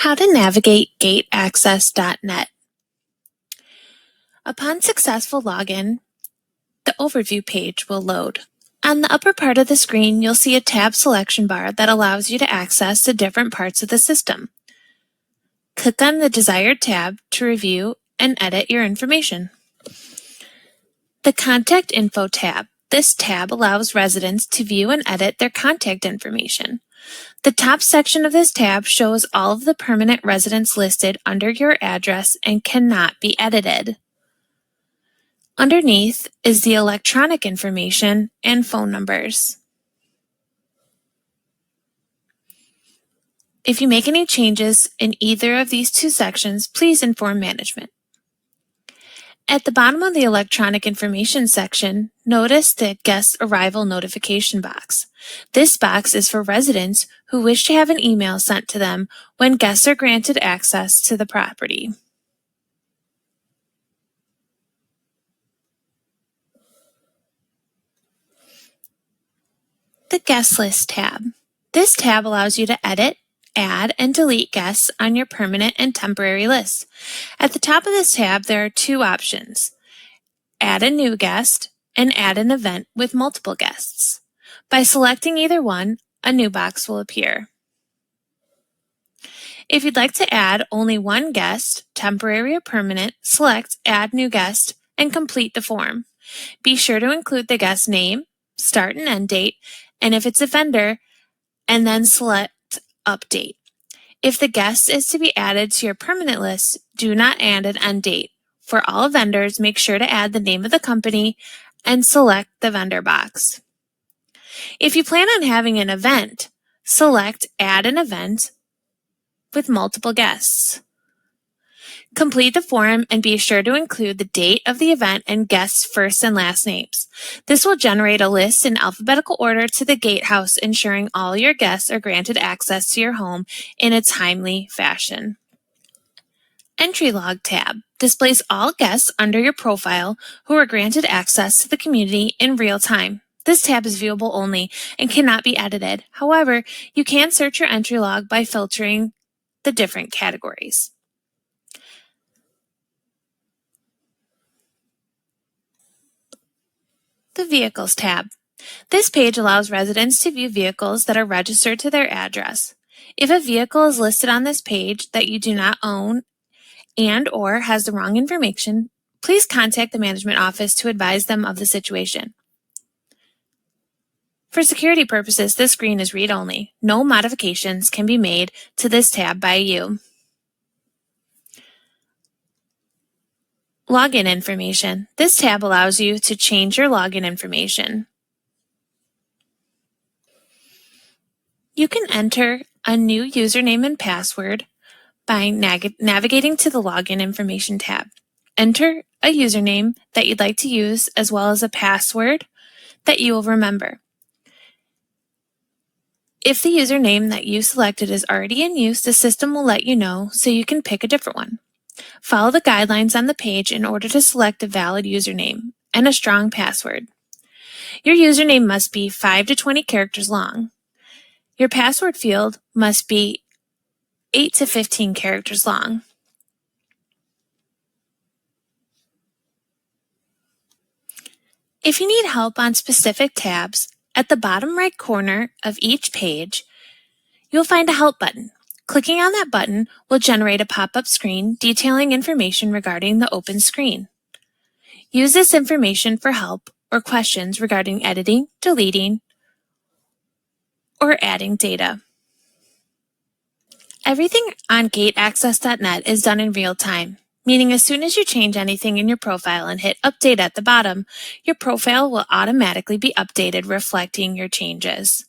How to navigate gateaccess.net. Upon successful login, the overview page will load. On the upper part of the screen, you'll see a tab selection bar that allows you to access the different parts of the system. Click on the desired tab to review and edit your information. The Contact Info tab. This tab allows residents to view and edit their contact information. The top section of this tab shows all of the permanent residents listed under your address and cannot be edited. Underneath is the electronic information and phone numbers. If you make any changes in either of these two sections, please inform management. At the bottom of the electronic information section, notice the guest arrival notification box. This box is for residents who wish to have an email sent to them when guests are granted access to the property. The Guest List tab. This tab allows you to edit, add, and delete guests on your permanent and temporary lists. At the top of this tab, there are two options: add a new guest and add an event with multiple guests. By selecting either one, a new box will appear. If you'd like to add only one guest, temporary or permanent, select Add New Guest and complete the form. Be sure to include the guest name, start and end date, and if it's a vendor, and then select Update. If the guest is to be added to your permanent list, do not add an end date. For all vendors, make sure to add the name of the company and select the vendor box. If you plan on having an event, select Add an Event with multiple guests. Complete the form and be sure to include the date of the event and guests' first and last names. This will generate a list in alphabetical order to the gatehouse, ensuring all your guests are granted access to your home in a timely fashion. Entry Log tab displays all guests under your profile who are granted access to the community in real time. This tab is viewable only and cannot be edited. However, you can search your entry log by filtering the different categories. The Vehicles tab. This page allows residents to view vehicles that are registered to their address. If a vehicle is listed on this page that you do not own and/or has the wrong information, please contact the management office to advise them of the situation. For security purposes, this screen is read-only. No modifications can be made to this tab by you. Login information. This tab allows you to change your login information. You can enter a new username and password by navigating to the Login Information tab. Enter a username that you'd like to use as well as a password that you will remember. If the username that you selected is already in use, the system will let you know so you can pick a different one. Follow the guidelines on the page in order to select a valid username and a strong password. Your username must be 5 to 20 characters long. Your password field must be 8 to 15 characters long. If you need help on specific tabs, at the bottom right corner of each page, you'll find a Help button. Clicking on that button will generate a pop-up screen detailing information regarding the open screen. Use this information for help or questions regarding editing, deleting, or adding data. Everything on gateaccess.net is done in real time, meaning as soon as you change anything in your profile and hit Update at the bottom, your profile will automatically be updated reflecting your changes.